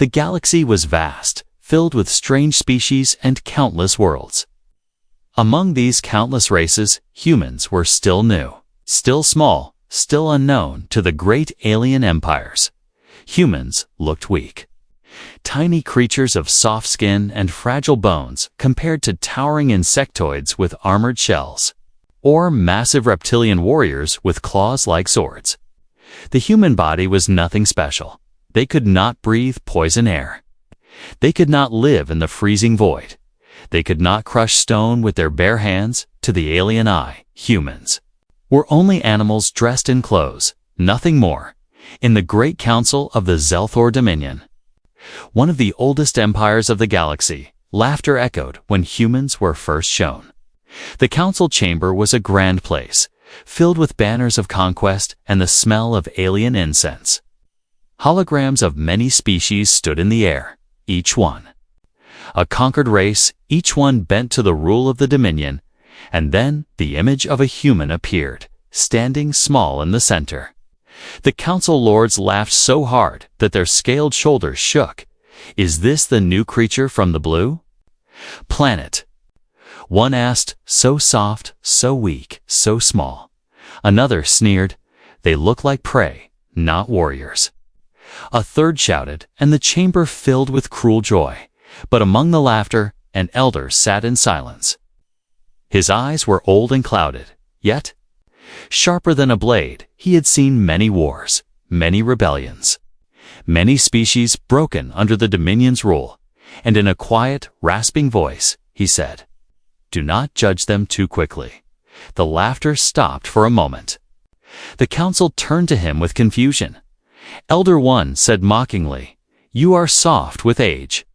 The galaxy was vast, filled with strange species and countless worlds. Among these countless races, humans were still new, still small, still unknown to the great alien empires. Humans looked weak. Tiny creatures of soft skin and fragile bones compared to towering insectoids with armored shells, or massive reptilian warriors with claws like swords. The human body was nothing special. They could not breathe poison air. They could not live in the freezing void. They could not crush stone with their bare hands. To the alien eye, humans were only animals dressed in clothes, nothing more, in the great council of the Zelthor Dominion. One of the oldest empires of the galaxy, laughter echoed when humans were first shown. The council chamber was a grand place, filled with banners of conquest and the smell of alien incense. Holograms of many species stood in the air, each one a conquered race, each one bent to the rule of the Dominion, and then the image of a human appeared, standing small in the center. The council lords laughed so hard that their scaled shoulders shook. Is this the new creature from the blue planet? One asked, so soft, so weak, so small. Another sneered, they look like prey, not warriors. A third shouted, and the chamber filled with cruel joy. But among the laughter, an elder sat in silence. His eyes were old and clouded, yet sharper than a blade. He had seen many wars, many rebellions, many species broken under the Dominion's rule, and in a quiet, rasping voice, he said, "Do not judge them too quickly." The laughter stopped for a moment. The council turned to him with confusion. Elder One said mockingly, "You are soft with age.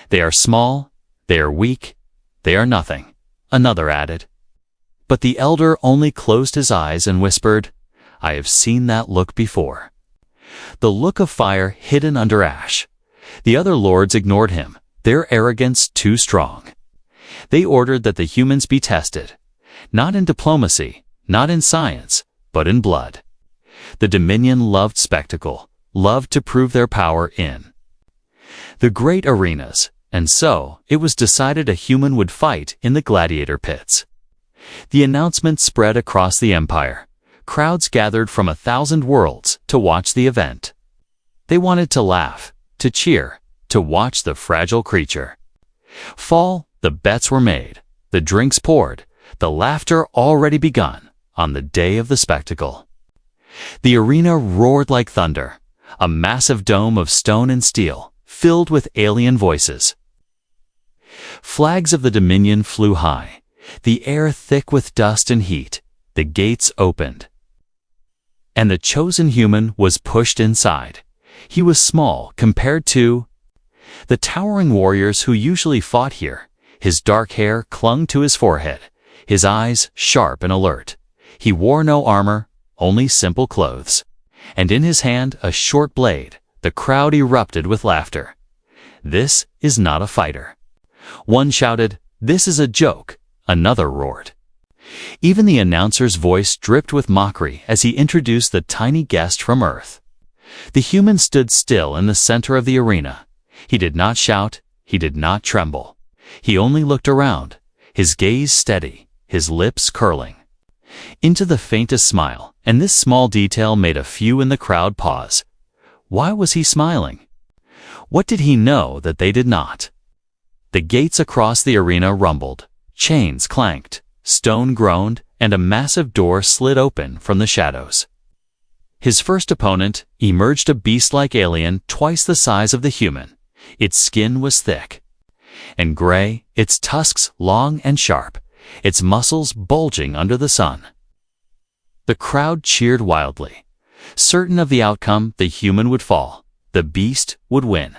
They are small, they are weak, they are nothing." Another added. But the elder only closed his eyes and whispered, "I have seen that look before." The look of fire hidden under ash. The other lords ignored him, their arrogance too strong. They ordered that the humans be tested, not in diplomacy, not in science, but in blood. The Dominion loved spectacle, loved to prove their power in the great arenas, and so it was decided a human would fight in the gladiator pits. The announcement spread across the empire. Crowds gathered from 1,000 worlds to watch the event. They wanted to laugh, to cheer, to watch the fragile creature fall. The bets were made, the drinks poured, the laughter already begun on the day of the spectacle. The arena roared like thunder, a massive dome of stone and steel, filled with alien voices. Flags of the Dominion flew high, the air thick with dust and heat. The gates opened, and the chosen human was pushed inside. He was small compared to the towering warriors who usually fought here. His dark hair clung to his forehead, his eyes sharp and alert. He wore no armor, only simple clothes, and in his hand a short blade. The crowd erupted with laughter. "This is not a fighter." One shouted, "This is a joke." Another roared. Even the announcer's voice dripped with mockery as he introduced the tiny guest from Earth. The human stood still in the center of the arena. He did not shout, he did not tremble. He only looked around, his gaze steady, his lips curling into the faintest smile, and this small detail made a few in the crowd pause. Why was he smiling? What did he know that they did not? The gates across the arena rumbled, chains clanked, stone groaned, and a massive door slid open from the shadows. His first opponent emerged, a beast-like alien twice the size of the human. Its skin was thick and gray, its tusks long and sharp, its muscles bulging under the sun. The crowd cheered wildly. Certain of the outcome, the human would fall, the beast would win.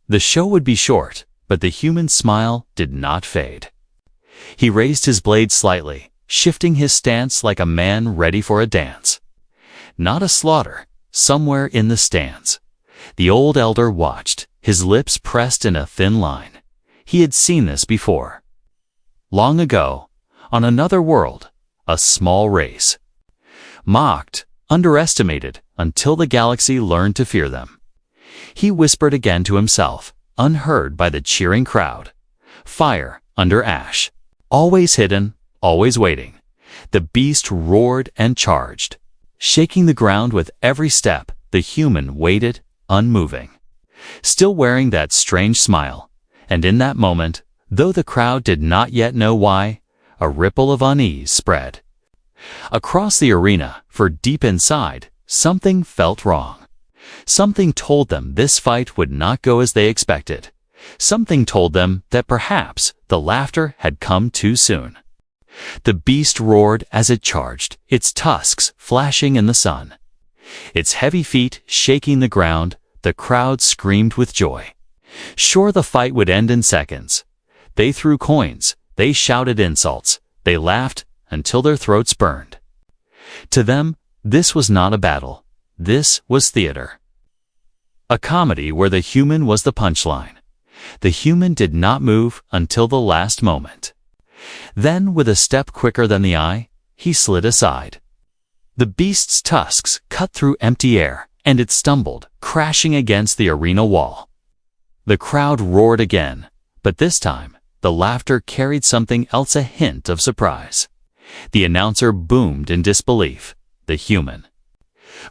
The show would be short, but the human's smile did not fade. He raised his blade slightly, shifting his stance like a man ready for a dance. Not a slaughter, somewhere in the stands. The old elder watched, his lips pressed in a thin line. He had seen this before. Long ago, on another world, a small race. Mocked, underestimated, until the galaxy learned to fear them. He whispered again to himself, unheard by the cheering crowd. Fire under ash. Always hidden, always waiting. The beast roared and charged. Shaking the ground with every step, the human waited, unmoving. Still wearing that strange smile. And in that moment, though the crowd did not yet know why, a ripple of unease spread. Across the arena, for deep inside, something felt wrong. Something told them this fight would not go as they expected. Something told them that perhaps the laughter had come too soon. The beast roared as it charged, its tusks flashing in the sun. Its heavy feet shaking the ground, the crowd screamed with joy. Sure, the fight would end in seconds. They threw coins, they shouted insults, they laughed until their throats burned. To them, this was not a battle. This was theater. A comedy where the human was the punchline. The human did not move until the last moment. Then, with a step quicker than the eye, he slid aside. The beast's tusks cut through empty air, and it stumbled, crashing against the arena wall. The crowd roared again, but this time, the laughter carried something else, a hint of surprise. The announcer boomed in disbelief. The human.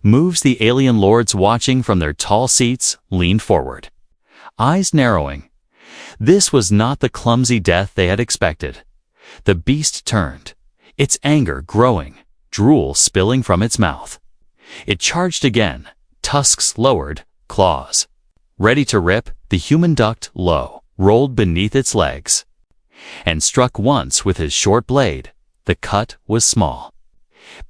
Moves the alien lords watching from their tall seats leaned forward. Eyes narrowing. This was not the clumsy death they had expected. The beast turned, its anger growing, drool spilling from its mouth. It charged again, tusks lowered, claws. Ready to rip, the human ducked low, rolled beneath its legs, and struck once with his short blade. The cut was small.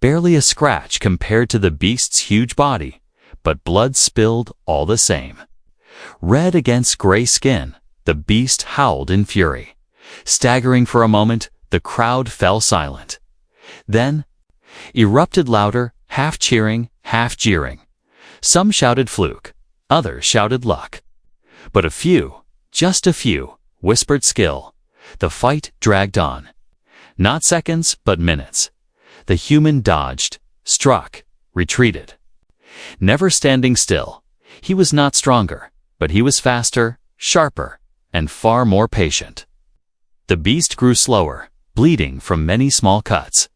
Barely a scratch compared to the beast's huge body, but blood spilled all the same. Red against gray skin, the beast howled in fury. Staggering for a moment, the crowd fell silent. Then, erupted louder, half cheering, half jeering. Some shouted fluke, others shouted luck. But a few, just a few, whispered skill. The fight dragged on. Not seconds, but minutes. The human dodged, struck, retreated. Never standing still. He was not stronger, but he was faster, sharper, and far more patient. The beast grew slower, bleeding from many small cuts.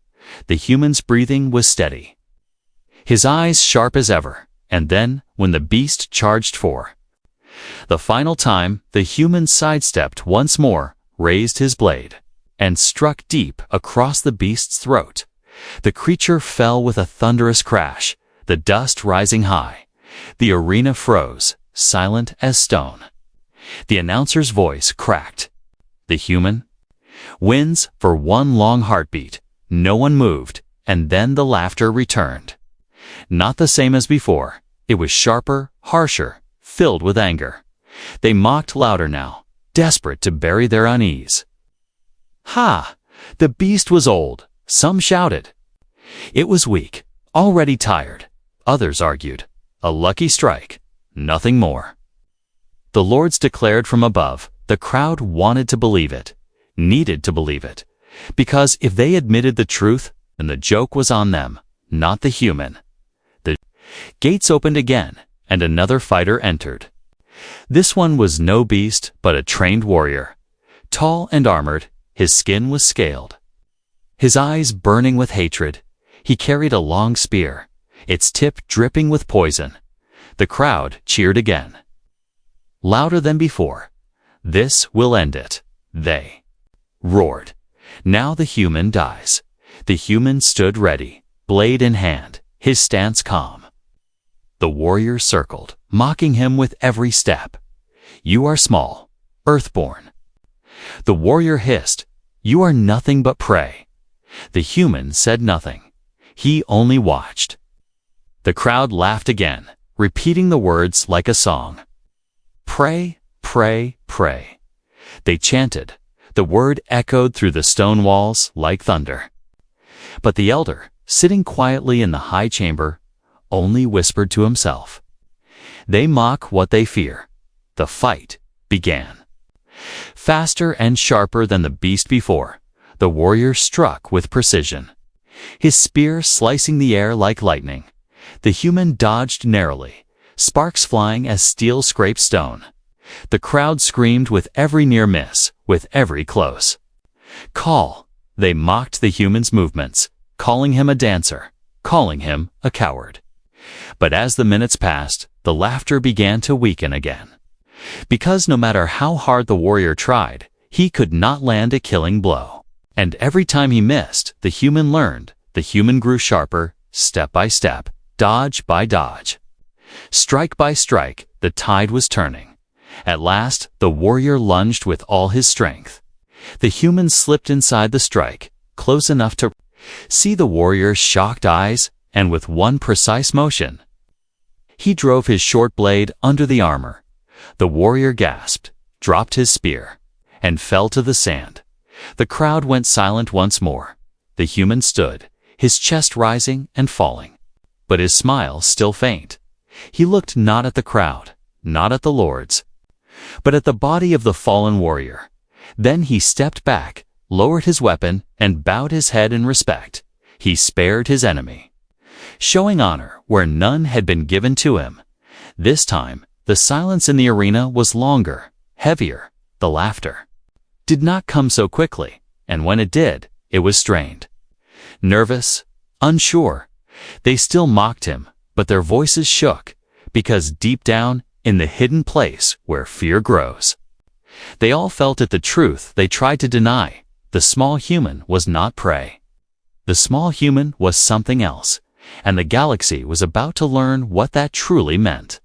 The human's breathing was steady. His eyes sharp as ever, and then, when the beast charged for the final time, the human sidestepped once more, raised his blade, and struck deep across the beast's throat. The creature fell with a thunderous crash, the dust rising high. The arena froze, silent as stone. The announcer's voice cracked. The human wins for one long heartbeat. No one moved, and then the laughter returned. Not the same as before. It was sharper, harsher, filled with anger. They mocked louder now, desperate to bury their unease. Ha! The beast was old, some shouted. It was weak, already tired. Others argued. A lucky strike, nothing more. The lords declared from above. The crowd wanted to believe it, needed to believe it, because if they admitted the truth, then the joke was on them, not the human. The gates opened again, and another fighter entered. This one was no beast, but a trained warrior. Tall and armored, his skin was scaled. His eyes burning with hatred, he carried a long spear, its tip dripping with poison. The crowd cheered again. Louder than before. This will end it, they roared. Now the human dies. The human stood ready, blade in hand, his stance calm. The warrior circled, mocking him with every step. You are small, earthborn. The warrior hissed, you are nothing but prey. The human said nothing. He only watched. The crowd laughed again, repeating the words like a song. Pray, pray, pray. They chanted. The word echoed through the stone walls like thunder. But the elder, sitting quietly in the high chamber, only whispered to himself. They mock what they fear. The fight began. Faster and sharper than the beast before, the warrior struck with precision. His spear slicing the air like lightning. The human dodged narrowly, sparks flying as steel scraped stone. The crowd screamed with every near miss, with every close call. They mocked the human's movements, calling him a dancer, calling him a coward. But as the minutes passed, the laughter began to weaken again. Because no matter how hard the warrior tried, he could not land a killing blow. And every time he missed, the human learned, the human grew sharper, step by step, dodge by dodge. Strike by strike, the tide was turning. At last, the warrior lunged with all his strength. The human slipped inside the strike, close enough to see the warrior's shocked eyes, and with one precise motion, he drove his short blade under the armor. The warrior gasped, dropped his spear, and fell to the sand. The crowd went silent once more. The human stood, his chest rising and falling, but his smile still faint. He looked not at the crowd, not at the lords, but at the body of the fallen warrior. Then he stepped back, lowered his weapon, and bowed his head in respect. He spared his enemy, showing honor where none had been given to him. This time, the silence in the arena was longer, heavier. The laughter did not come so quickly, and when it did, it was strained. Nervous, unsure, they still mocked him, but their voices shook, because deep down, in the hidden place where fear grows, they all felt it, the truth they tried to deny. The small human was not prey. The small human was something else, and the galaxy was about to learn what that truly meant.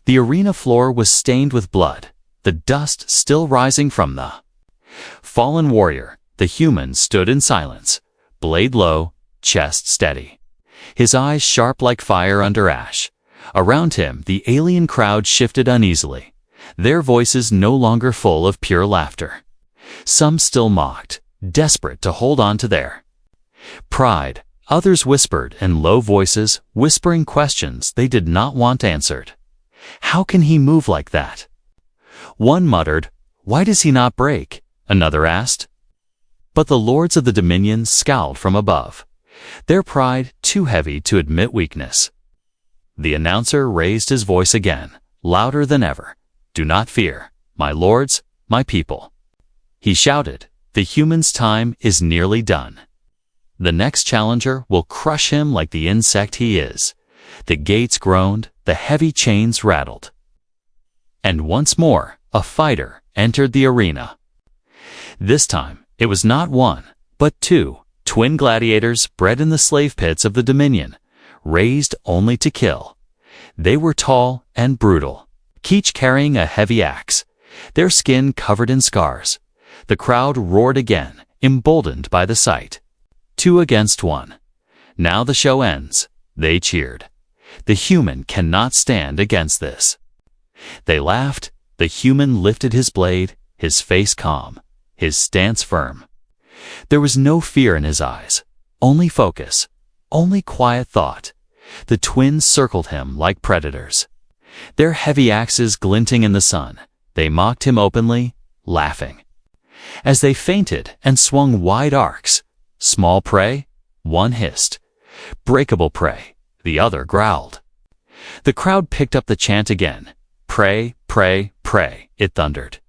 The arena floor was stained with blood, the dust still rising from the fallen warrior. The human stood in silence, blade low, chest steady, his eyes sharp like fire under ash. Around him, the alien crowd shifted uneasily, their voices no longer full of pure laughter. Some still mocked, desperate to hold on to their pride. Others whispered in low voices, whispering questions they did not want answered. How can he move like that? One muttered, "Why does he not break?" Another asked. But the lords of the Dominion scowled from above, their pride too heavy to admit weakness. The announcer raised his voice again, louder than ever. "Do not fear, my lords, my people," he shouted. "The human's time is nearly done. The next challenger will crush him like the insect he is." The gates groaned, the heavy chains rattled. And once more, a fighter entered the arena. This time, it was not one, but two, twin gladiators bred in the slave pits of the Dominion, raised only to kill. They were tall and brutal, each carrying a heavy axe, their skin covered in scars. The crowd roared again, emboldened by the sight. 2 against 1. Now the show ends, they cheered. The human cannot stand against this. They laughed. The human lifted his blade, his face calm, his stance firm. There was no fear in his eyes, only focus, only quiet thought. The twins circled him like predators, their heavy axes glinting in the sun. They mocked him openly, laughing. As they feinted and swung wide arcs, small prey, one hissed. Breakable prey, the other growled. The crowd picked up the chant again. "Pray, pray, pray," it thundered,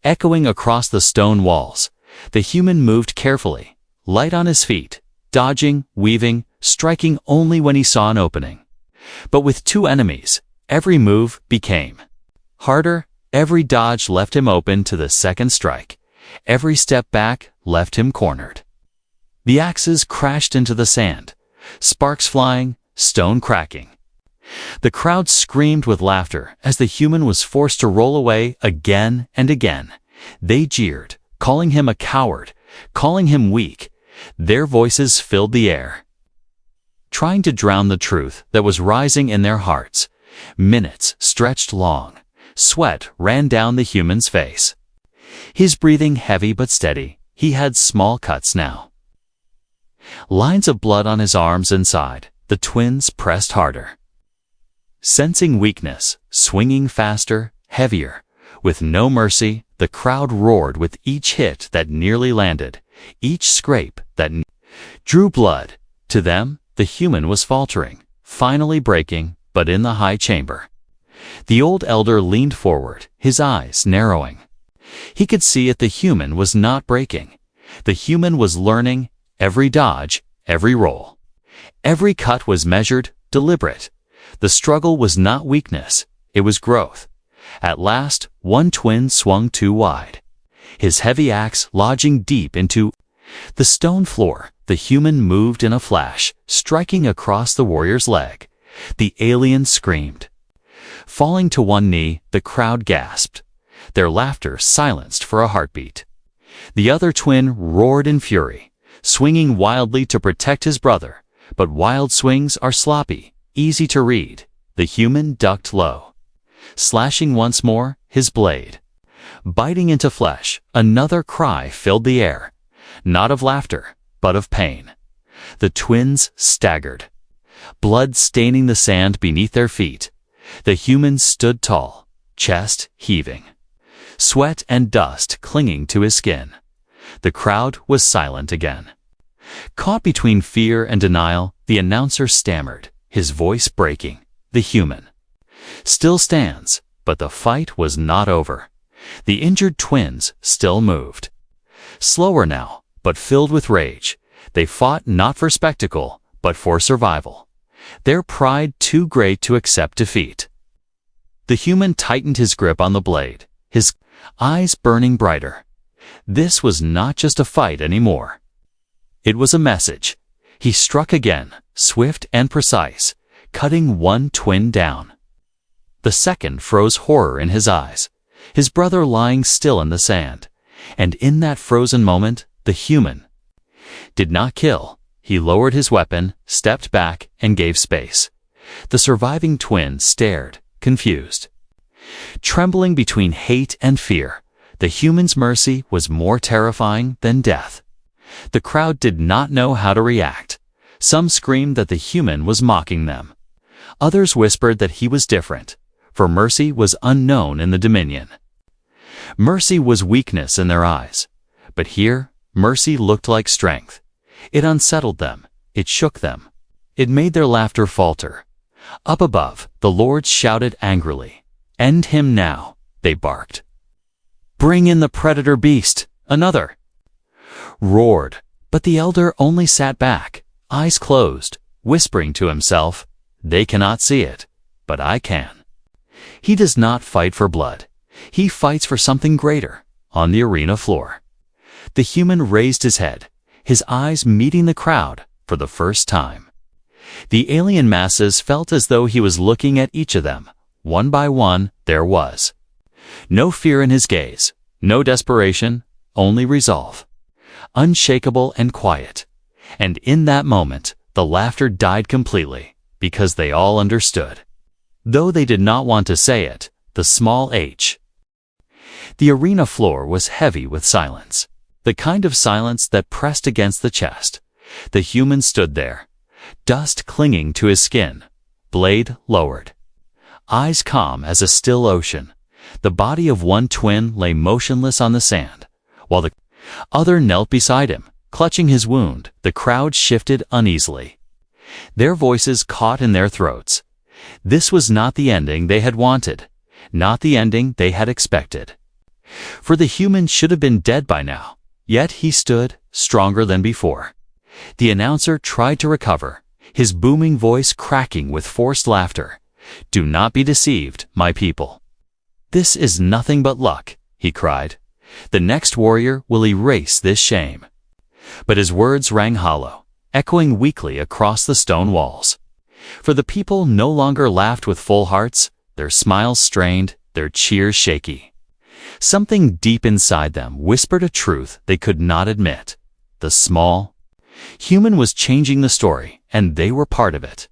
echoing across the stone walls. The human moved carefully, light on his feet, dodging, weaving, striking only when he saw an opening. But with 2 enemies, every move became harder. Every dodge left him open to the second strike. Every step back left him cornered. The axes crashed into the sand, sparks flying, stone cracking. The crowd screamed with laughter as the human was forced to roll away again and again. They jeered, calling him a coward, calling him weak. Their voices filled the air, trying to drown the truth that was rising in their hearts. Minutes stretched long. Sweat ran down the human's face. His breathing heavy but steady. He had small cuts now, lines of blood on his arms and side. The twins pressed harder, sensing weakness, swinging faster, heavier. With no mercy, the crowd roared with each hit that nearly landed, each scrape that drew blood. To them, the human was faltering, finally breaking, but in the high chamber. The old elder leaned forward, his eyes narrowing. He could see it, the human was not breaking. The human was learning, every dodge, every roll. Every cut was measured, deliberate. The struggle was not weakness, it was growth. At last, one twin swung too wide, his heavy axe lodging deep into the stone floor. The human moved in a flash, striking across the warrior's leg. The alien screamed. Falling to one knee, the crowd gasped, their laughter silenced for a heartbeat. The other twin roared in fury, swinging wildly to protect his brother, but wild swings are sloppy, easy to read. The human ducked low, slashing once more, his blade biting into flesh. Another cry filled the air, not of laughter, but of pain. The twins staggered, blood staining the sand beneath their feet. The human stood tall, chest heaving, sweat and dust clinging to his skin. The crowd was silent again. Caught between fear and denial, the announcer stammered, his voice breaking. The human still stands, but the fight was not over. The injured twins still moved. Slower now, but filled with rage. They fought not for spectacle, but for survival. Their pride too great to accept defeat. The human tightened his grip on the blade, his eyes burning brighter. This was not just a fight anymore. It was a message. He struck again, swift and precise, cutting one twin down. The second froze horror in his eyes, his brother lying still in the sand. And in that frozen moment, the human did not kill. He lowered his weapon, stepped back, and gave space. The surviving twin stared, confused. Trembling between hate and fear, the human's mercy was more terrifying than death. The crowd did not know how to react. Some screamed that the human was mocking them. Others whispered that he was different, for mercy was unknown in the Dominion. Mercy was weakness in their eyes, but here, mercy looked like strength. It unsettled them, it shook them, it made their laughter falter. Up above, the lords shouted angrily. "End him now," they barked. "Bring in the predator beast," another roared, but the elder only sat back, eyes closed, whispering to himself, "They cannot see it, but I can." He does not fight for blood. He fights for something greater. On the arena floor, the human raised his head, his eyes meeting the crowd for the first time. The alien masses felt as though he was looking at each of them. One by one, there was no fear in his gaze, no desperation, only resolve, unshakable and quiet. And in that moment, the laughter died completely, because they all understood. Though they did not want to say it, the small H. The arena floor was heavy with silence, the kind of silence that pressed against the chest. The human stood there, dust clinging to his skin, blade lowered, eyes calm as a still ocean. The body of one twin lay motionless on the sand, while the other knelt beside him, clutching his wound. The crowd shifted uneasily, their voices caught in their throats. This was not the ending they had wanted, not the ending they had expected. For the human should have been dead by now, yet he stood, stronger than before. The announcer tried to recover, his booming voice cracking with forced laughter. "Do not be deceived, my people. This is nothing but luck," he cried. "The next warrior will erase this shame." But his words rang hollow, echoing weakly across the stone walls. For the people no longer laughed with full hearts, their smiles strained, their cheers shaky. Something deep inside them whispered a truth they could not admit. The small human was changing the story, and they were part of it.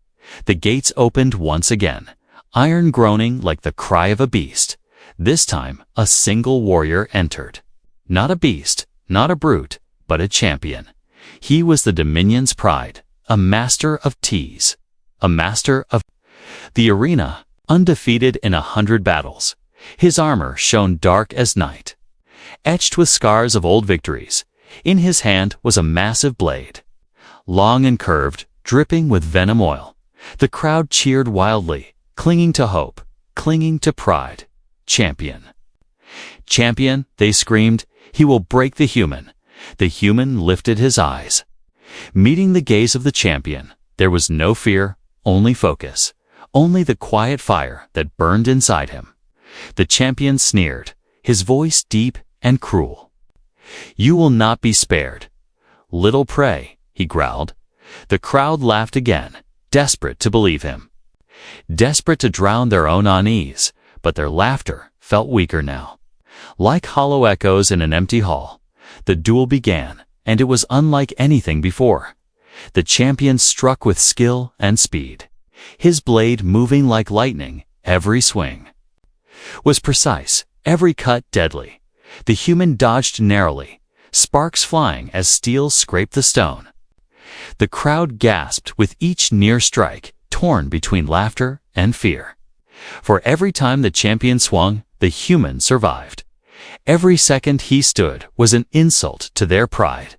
The gates opened once again, iron groaning like the cry of a beast. This time, a single warrior entered. Not a beast, not a brute, but a champion. He was the Dominion's pride, a master of tease, a master of the arena, undefeated in 100 battles. His armor shone dark as night, etched with scars of old victories. In his hand was a massive blade, long and curved, dripping with venom oil. The crowd cheered wildly, clinging to hope, clinging to pride. Champion. Champion, they screamed, he will break the human. The human lifted his eyes. Meeting the gaze of the champion, there was no fear, only focus, only the quiet fire that burned inside him. The champion sneered, his voice deep and cruel. You will not be spared. Little prey, he growled. The crowd laughed again, desperate to believe him. Desperate to drown their own unease, but their laughter felt weaker now. Like hollow echoes in an empty hall, the duel began, and it was unlike anything before. The champion struck with skill and speed. His blade moving like lightning, every swing was precise, every cut deadly. The human dodged narrowly, sparks flying as steel scraped the stone. The crowd gasped with each near strike, torn between laughter and fear. For every time the champion swung, the human survived. Every second he stood was an insult to their pride.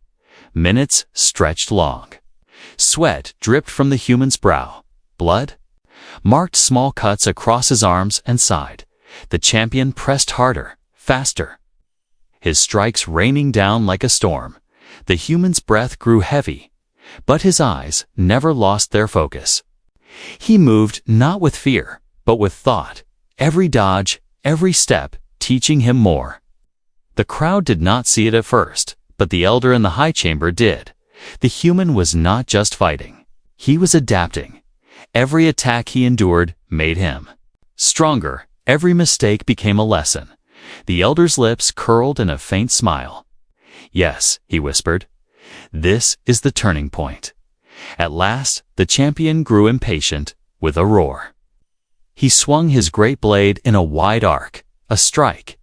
Minutes stretched long. Sweat dripped from the human's brow. Blood marked small cuts across his arms and side. The champion pressed harder, faster, his strikes raining down like a storm. The human's breath grew heavy, but his eyes never lost their focus. He moved not with fear, but with thought, every dodge, every step teaching him more. The crowd did not see it at first, but the elder in the high chamber did. The human was not just fighting. He was adapting. Every attack he endured made him stronger. Every mistake became a lesson. The elder's lips curled in a faint smile. Yes, he whispered. This is the turning point. At last, the champion grew impatient with a roar. He swung his great blade in a wide arc, a strike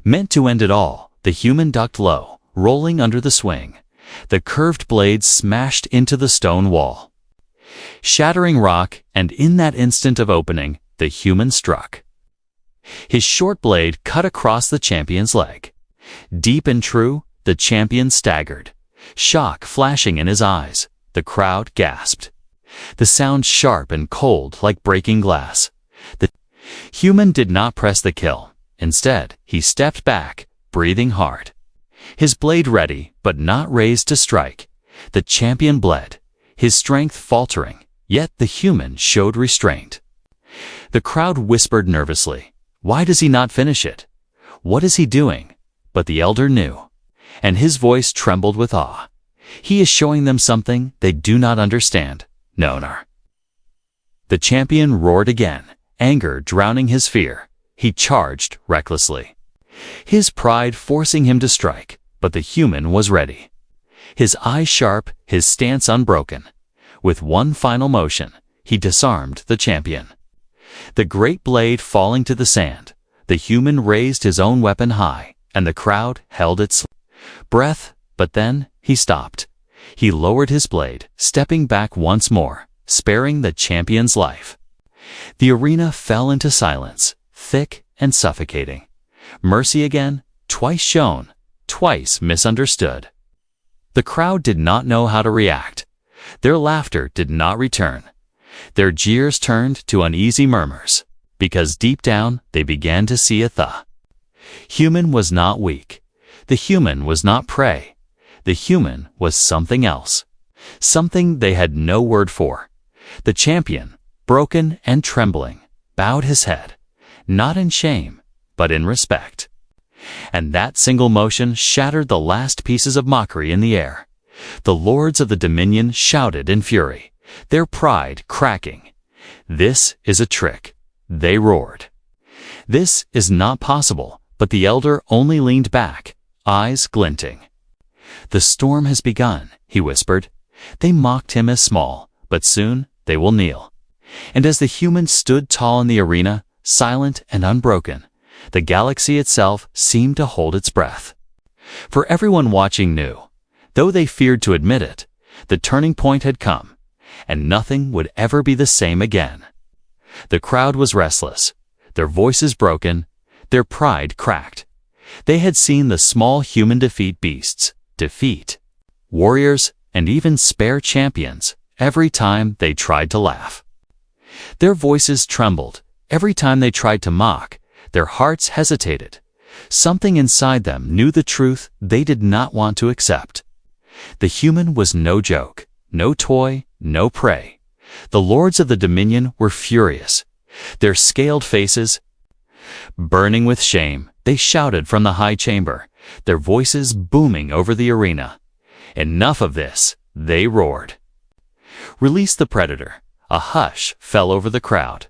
meant to end it all. The human ducked low, rolling under the swing. The curved blade smashed into the stone wall, shattering rock, and in that instant of opening, the human struck. His short blade cut across the champion's leg. Deep and true, the champion staggered, shock flashing in his eyes. The crowd gasped. The sound sharp and cold like breaking glass. The human did not press the kill. Instead, he stepped back, breathing hard. His blade ready, but not raised to strike. The champion bled, his strength faltering, yet the human showed restraint. The crowd whispered nervously, "Why does he not finish it? What is he doing?" But the elder knew, and his voice trembled with awe. He is showing them something they do not understand. Nonar. The champion roared again, anger drowning his fear. He charged recklessly, his pride forcing him to strike, but the human was ready. His eyes sharp, his stance unbroken. With one final motion, he disarmed the champion. The great blade falling to the sand, the human raised his own weapon high, and the crowd held its breath, but then he stopped. He lowered his blade, stepping back once more, sparing the champion's life. The arena fell into silence, thick and suffocating. Mercy again, twice shown, twice misunderstood. The crowd did not know how to react. Their laughter did not return. Their jeers turned to uneasy murmurs, because deep down they began to see the human was not weak. The human was not prey. The human was something else, something they had no word for. The champion, broken and trembling, bowed his head, not in shame, but in respect. And that single motion shattered the last pieces of mockery in the air. The lords of the Dominion shouted in fury, their pride cracking. "This is a trick," they roared. "This is not possible," but the elder only leaned back, eyes glinting. "The storm has begun," he whispered. They mocked him as small, but soon they will kneel. And as the human stood tall in the arena, silent and unbroken, the galaxy itself seemed to hold its breath. For everyone watching knew, though they feared to admit it, the turning point had come, and nothing would ever be the same again. The crowd was restless, their voices broken, their pride cracked. They had seen the small human defeat beasts, defeat warriors, and even spare champions every time they tried to laugh. Their voices trembled. Every time they tried to mock, their hearts hesitated. Something inside them knew the truth they did not want to accept. The human was no joke, no toy, no prey. The lords of the Dominion were furious. Their scaled faces burning with shame, they shouted from the high chamber, their voices booming over the arena. "Enough of this," they roared. "Release the predator." A hush fell over the crowd.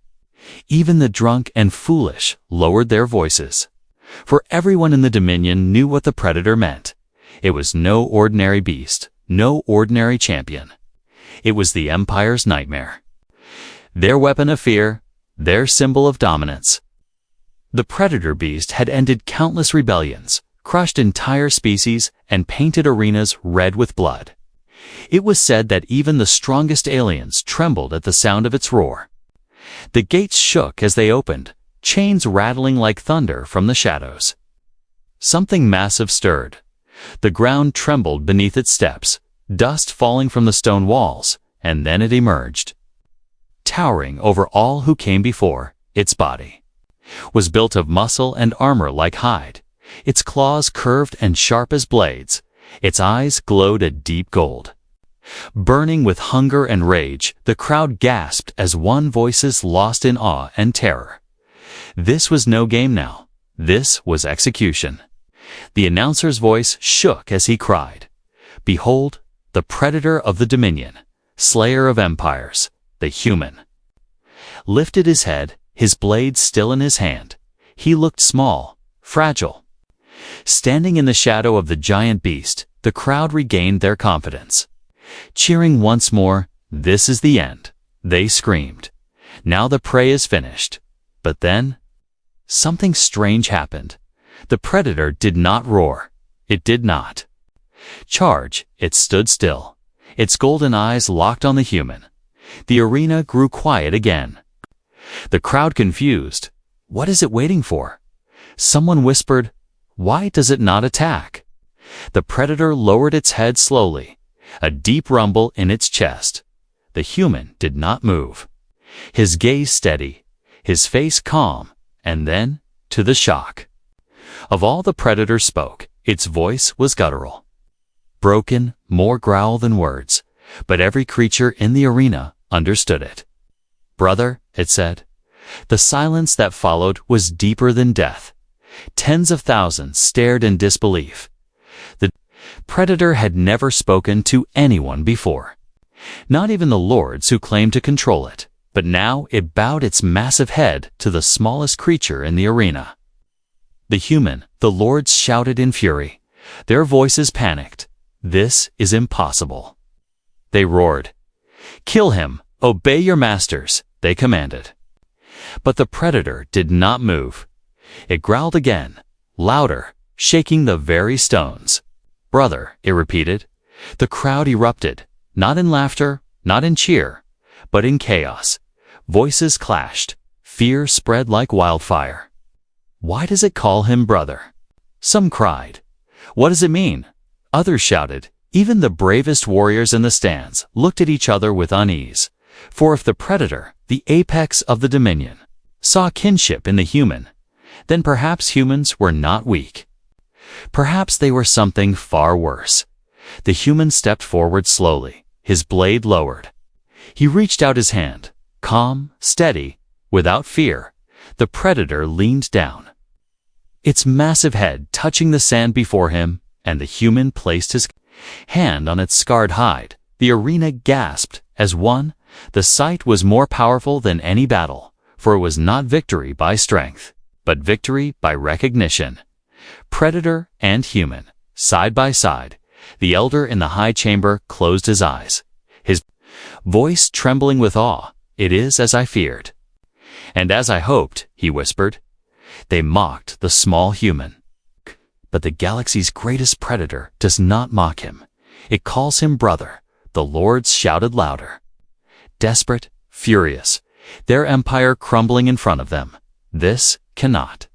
Even the drunk and foolish lowered their voices. For everyone in the Dominion knew what the predator meant. It was no ordinary beast, no ordinary champion. It was the Empire's nightmare. Their weapon of fear, their symbol of dominance. The predator beast had ended countless rebellions, crushed entire species, and painted arenas red with blood. It was said that even the strongest aliens trembled at the sound of its roar. The gates shook as they opened, chains rattling like thunder from the shadows. Something massive stirred. The ground trembled beneath its steps, dust falling from the stone walls, and then it emerged. Towering over all who came before, its body was built of muscle and armor like hide, its claws curved and sharp as blades, its eyes glowed a deep gold. Burning with hunger and rage, the crowd gasped as one voice lost in awe and terror. This was no game now. This was execution. The announcer's voice shook as he cried, "Behold, the predator of the Dominion, slayer of empires, the human." Lifted his head, his blade still in his hand. He looked small, fragile. Standing in the shadow of the giant beast, the crowd regained their confidence. Cheering once more, "This is the end," they screamed. "Now the prey is finished." But then, something strange happened. The predator did not roar. It did not charge. It stood still, its golden eyes locked on the human. The arena grew quiet again. The crowd confused. What is it waiting for? Someone whispered, "Why does it not attack?" The predator lowered its head slowly, a deep rumble in its chest. The human did not move. His gaze steady, his face calm, and then, to the shock of all, the predator spoke. Its voice was guttural, broken, more growl than words, but every creature in the arena understood it. "Brother," it said. The silence that followed was deeper than death. Tens of thousands stared in disbelief. The predator had never spoken to anyone before, not even the lords who claimed to control it, but now it bowed its massive head to the smallest creature in the arena. The human, the lords shouted in fury. Their voices panicked. "This is impossible." They roared. "Kill him! Obey your masters!" they commanded. But the predator did not move. It growled again, louder, shaking the very stones. "Brother," it repeated. The crowd erupted, not in laughter, not in cheer, but in chaos. Voices clashed. Fear spread like wildfire. "Why does it call him brother?" Some cried. "What does it mean?" Others shouted. Even the bravest warriors in the stands looked at each other with unease. For if the predator, the apex of the Dominion, saw kinship in the human, then perhaps humans were not weak. Perhaps they were something far worse. The human stepped forward slowly, his blade lowered. He reached out his hand, calm, steady, without fear. The predator leaned down, its massive head touching the sand before him, and the human placed his hand on its scarred hide. The arena gasped as one. The sight was more powerful than any battle, for it was not victory by strength, but victory by recognition. Predator and human, side by side. The elder in the high chamber closed his eyes, his voice trembling with awe. "It is as I feared, and as I hoped," he whispered. They mocked the small human. But the galaxy's greatest predator does not mock him. It calls him brother. The lords shouted louder. Desperate, furious, their empire crumbling in front of them. "This cannot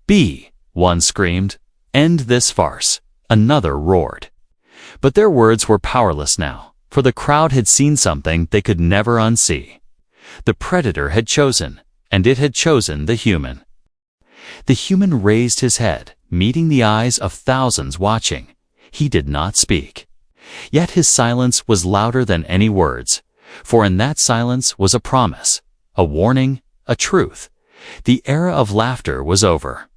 be," one screamed. "End this farce," another roared. But their words were powerless now, for the crowd had seen something they could never unsee. The predator had chosen, and it had chosen the human. The human raised his head, meeting the eyes of thousands watching. He did not speak. Yet his silence was louder than any words, for in that silence was a promise, a warning, a truth. The era of laughter was over.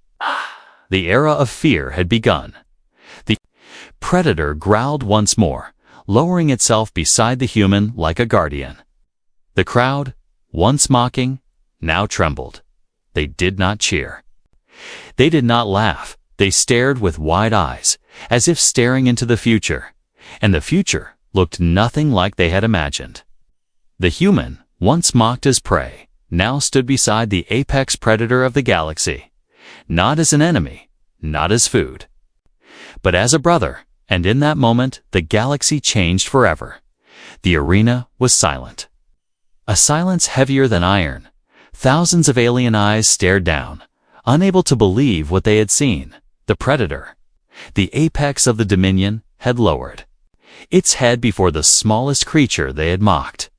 The era of fear had begun. The predator growled once more, lowering itself beside the human like a guardian. The crowd, once mocking, now trembled. They did not cheer. They did not laugh. They stared with wide eyes, as if staring into the future, and the future looked nothing like they had imagined. The human, once mocked as prey, now stood beside the apex predator of the galaxy, not as an enemy, not as food, but as a brother, and in that moment the galaxy changed forever. The arena was silent. A silence heavier than iron. Thousands of alien eyes stared down, unable to believe what they had seen. The predator, the apex of the dominion, had lowered its head before the smallest creature they had mocked.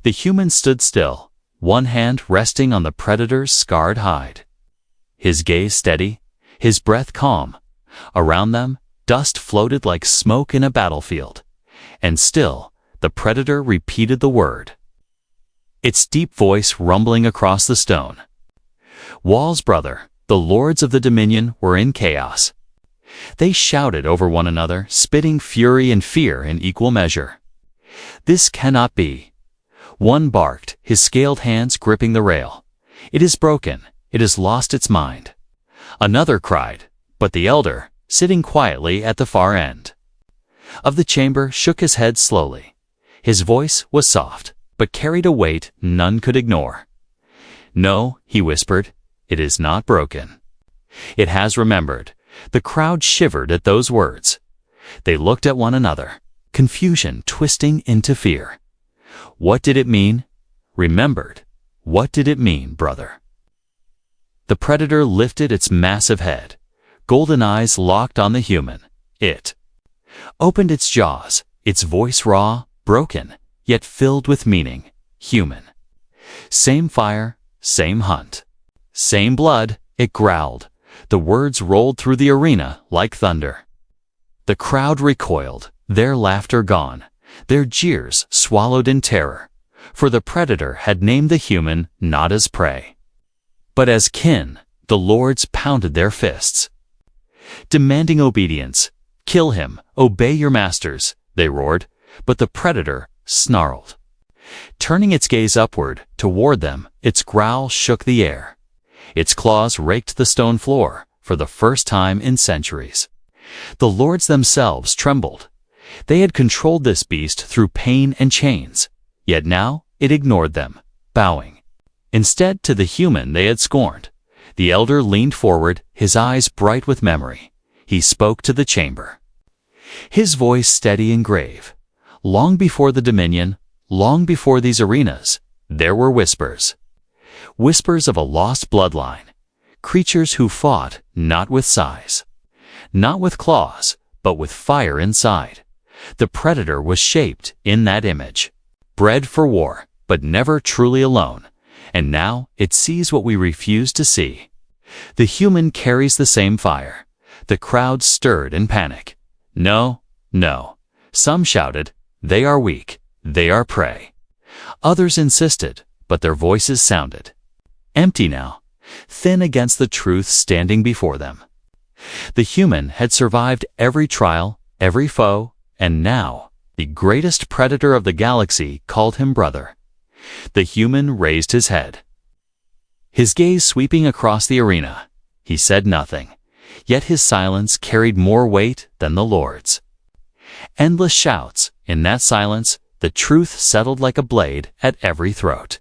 The human stood still, one hand resting on the predator's scarred hide. His gaze steady, his breath calm. Around them, dust floated like smoke in a battlefield. And still, the predator repeated the word, its deep voice rumbling across the stone. Wall's brother, the lords of the Dominion, were in chaos. They shouted over one another, spitting fury and fear in equal measure. "This cannot be." One barked, his scaled hands gripping the rail. "It is broken. It has lost its mind." Another cried, but the elder, sitting quietly at the far end of the chamber, shook his head slowly. His voice was soft, but carried a weight none could ignore. "No," he whispered, "it is not broken. It has remembered." The crowd shivered at those words. They looked at one another, confusion twisting into fear. What did it mean? Remembered. What did it mean, brother? The predator lifted its massive head. Golden eyes locked on the human. It opened its jaws, its voice raw, broken, yet filled with meaning. Human. Same fire, same hunt. Same blood, it growled. The words rolled through the arena like thunder. The crowd recoiled, their laughter gone, their jeers swallowed in terror, for the predator had named the human not as prey, but as kin. The lords pounded their fists, demanding obedience. "Kill him, obey your masters," they roared, but the predator snarled. Turning its gaze upward, toward them, its growl shook the air. Its claws raked the stone floor, for the first time in centuries. The lords themselves trembled. They had controlled this beast through pain and chains, yet now it ignored them, bowing instead to the human they had scorned. The elder leaned forward, his eyes bright with memory. He spoke to the chamber, his voice steady and grave. Long before the Dominion, long before these arenas, there were whispers. Whispers of a lost bloodline. Creatures who fought not with size, not with claws, but with fire inside. The predator was shaped in that image. Bred for war, but never truly alone. And now it sees what we refuse to see. The human carries the same fire. The crowd stirred in panic. "No, no." Some shouted, "They are weak. They are prey." Others insisted, but their voices sounded empty now, thin against the truth standing before them. The human had survived every trial, every foe, and now the greatest predator of the galaxy called him brother. The human raised his head, his gaze sweeping across the arena. He said nothing, yet his silence carried more weight than the lord's. Endless shouts. In that silence, the truth settled like a blade at every throat.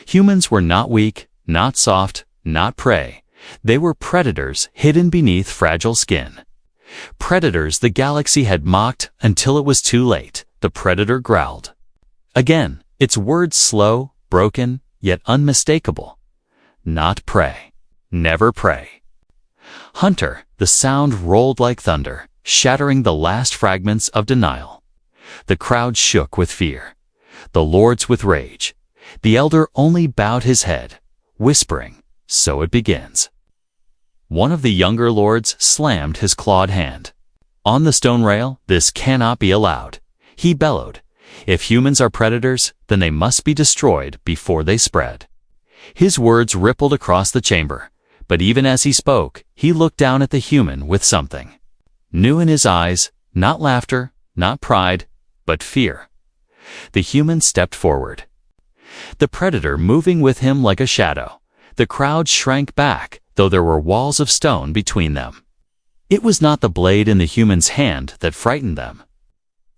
Humans were not weak, not soft, not prey. They were predators hidden beneath fragile skin. Predators the galaxy had mocked until it was too late. The predator growled. Again, its words slow, broken, yet unmistakable. Not prey. Never prey. Hunter. The sound rolled like thunder, shattering the last fragments of denial. The crowd shook with fear, the lords with rage. The elder only bowed his head, whispering, "So it begins." One of the younger lords slammed his clawed hand. "On the stone rail, this cannot be allowed," he bellowed. "If humans are predators, then they must be destroyed before they spread." His words rippled across the chamber, but even as he spoke, he looked down at the human with something new in his eyes, not laughter, not pride, but fear. The human stepped forward, the predator moving with him like a shadow. The crowd shrank back, though there were walls of stone between them. It was not the blade in the human's hand that frightened them.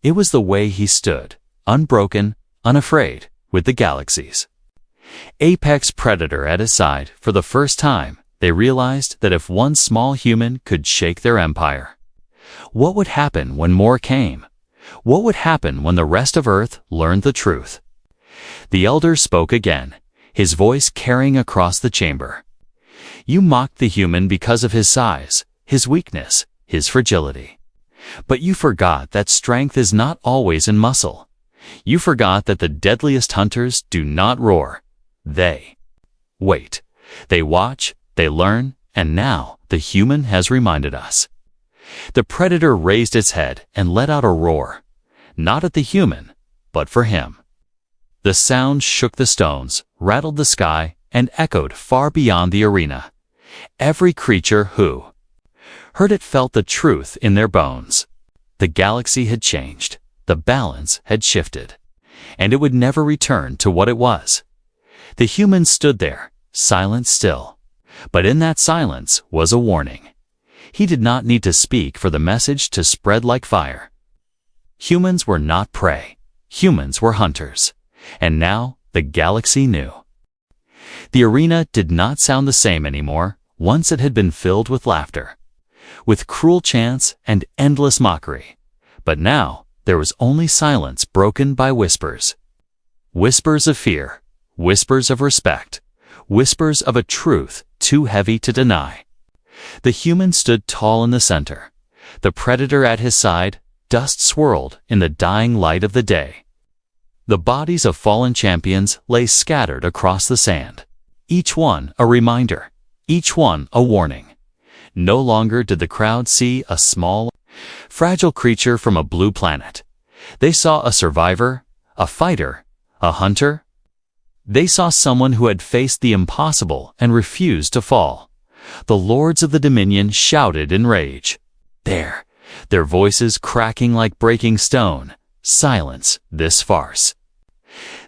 It was the way he stood, unbroken, unafraid, with the galaxies. Apex predator at his side. For the first time, they realized that if one small human could shake their empire, what would happen when more came? What would happen when the rest of Earth learned the truth? The elder spoke again, his voice carrying across the chamber. "You mocked the human because of his size, his weakness, his fragility. But you forgot that strength is not always in muscle. You forgot that the deadliest hunters do not roar. They wait. They watch, they learn, and now the human has reminded us." The predator raised its head and let out a roar, not at the human, but for him. The sound shook the stones, rattled the sky, and echoed far beyond the arena. Every creature who heard it felt the truth in their bones. The galaxy had changed, the balance had shifted, and it would never return to what it was. The human stood there, silent still, but in that silence was a warning. He did not need to speak for the message to spread like fire. Humans were not prey. Humans were hunters. And now the galaxy knew. The arena did not sound the same anymore. Once it had been filled with laughter, with cruel chants and endless mockery. But now there was only silence broken by whispers. Whispers of fear, whispers of respect, whispers of a truth too heavy to deny. The human stood tall in the center, the predator at his side. Dust swirled in the dying light of the day. The bodies of fallen champions lay scattered across the sand, each one a reminder, each one a warning. No longer did the crowd see a small, fragile creature from a blue planet. They saw a survivor, a fighter, a hunter. They saw someone who had faced the impossible and refused to fall. The lords of the Dominion shouted in rage. There, their voices cracking like breaking stone. "Silence this farce."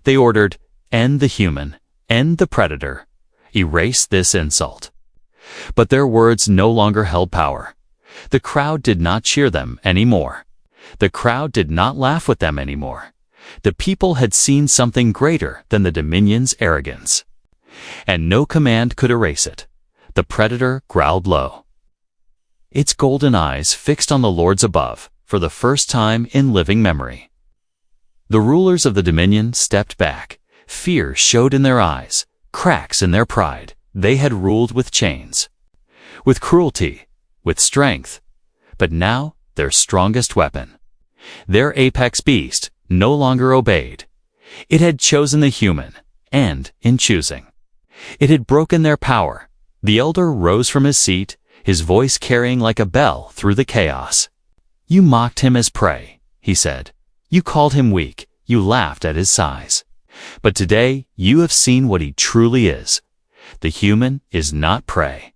They ordered, "End the human, end the predator, erase this insult." But their words no longer held power. The crowd did not cheer them anymore. The crowd did not laugh with them anymore. The people had seen something greater than the Dominion's arrogance, and no command could erase it. The predator growled low, its golden eyes fixed on the lords above, for the first time in living memory. The rulers of the Dominion stepped back. Fear showed in their eyes, cracks in their pride. They had ruled with chains, with cruelty, with strength. But now their strongest weapon, their apex beast, no longer obeyed. It had chosen the human, and, in choosing, it had broken their power. The elder rose from his seat, his voice carrying like a bell through the chaos. "You mocked him as prey," he said. "You called him weak, you laughed at his size. But today you have seen what he truly is. The human is not prey.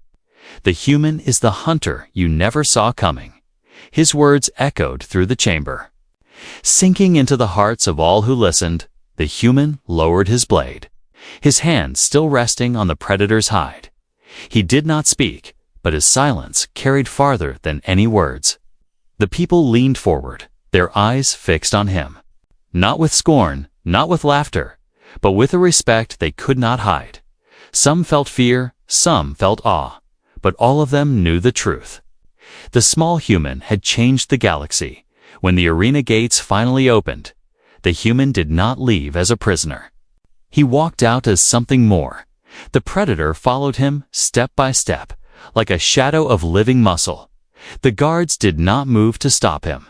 The human is the hunter you never saw coming." His words echoed through the chamber, sinking into the hearts of all who listened. The human lowered his blade, his hand still resting on the predator's hide. He did not speak, but his silence carried farther than any words. The people leaned forward, their eyes fixed on him. Not with scorn, not with laughter, but with a respect they could not hide. Some felt fear, some felt awe, but all of them knew the truth. The small human had changed the galaxy. When the arena gates finally opened, the human did not leave as a prisoner. He walked out as something more. The predator followed him step by step, like a shadow of living muscle. The guards did not move to stop him.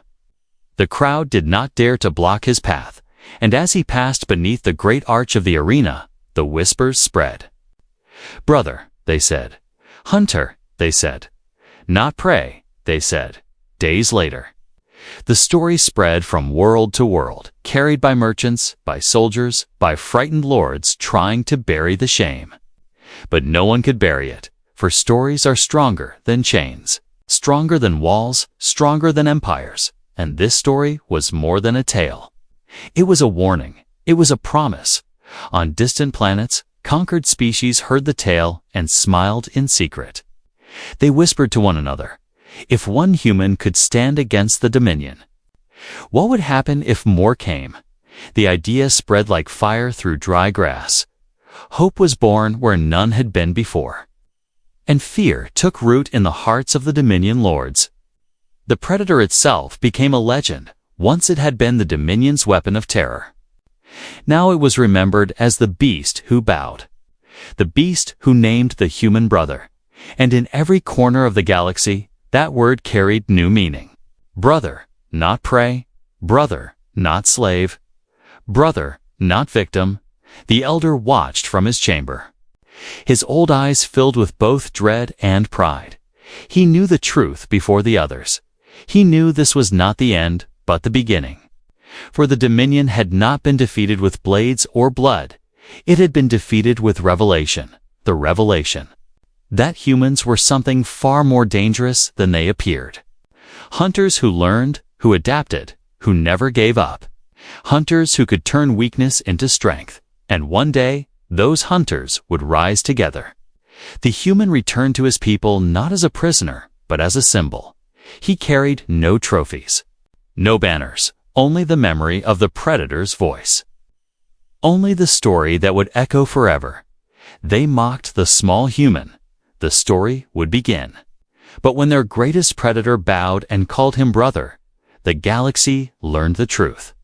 The crowd did not dare to block his path. And as he passed beneath the great arch of the arena, the whispers spread. "Brother," they said. "Hunter," they said. "Not prey," they said. Days later, the story spread from world to world, carried by merchants, by soldiers, by frightened lords trying to bury the shame. But no one could bury it, for stories are stronger than chains, stronger than walls, stronger than empires, and this story was more than a tale. It was a warning. It was a promise. On distant planets, conquered species heard the tale and smiled in secret. They whispered to one another, if one human could stand against the Dominion. What would happen if more came? The idea spread like fire through dry grass. Hope was born where none had been before. And fear took root in the hearts of the Dominion lords. The predator itself became a legend. Once it had been the Dominion's weapon of terror. Now it was remembered as the beast who bowed. The beast who named the human brother. And in every corner of the galaxy, that word carried new meaning. Brother, not prey. Brother, not slave. Brother, not victim. The elder watched from his chamber. His old eyes filled with both dread and pride. He knew the truth before the others. He knew this was not the end, but the beginning. For the Dominion had not been defeated with blades or blood. It had been defeated with revelation, the revelation that humans were something far more dangerous than they appeared. Hunters who learned, who adapted, who never gave up. Hunters who could turn weakness into strength. And one day, those hunters would rise together. The human returned to his people not as a prisoner, but as a symbol. He carried no trophies, no banners, only the memory of the predator's voice. Only the story that would echo forever. They mocked the small human. The story would begin. But when their greatest predator bowed and called him brother, the galaxy learned the truth.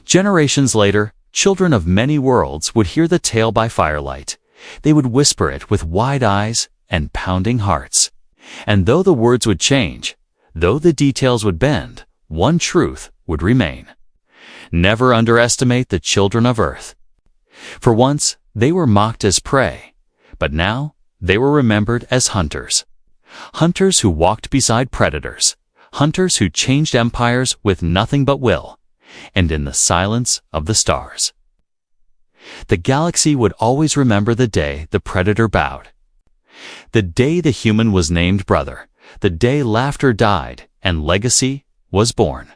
Generations later, children of many worlds would hear the tale by firelight. They would whisper it with wide eyes and pounding hearts. And though the words would change, though the details would bend, one truth would remain. Never underestimate the children of Earth. For once, they were mocked as prey, but now they were remembered as hunters. Hunters who walked beside predators. Hunters who changed empires with nothing but will, and in the silence of the stars. The galaxy would always remember the day the predator bowed. The day the human was named brother. The day laughter died and legacy was born.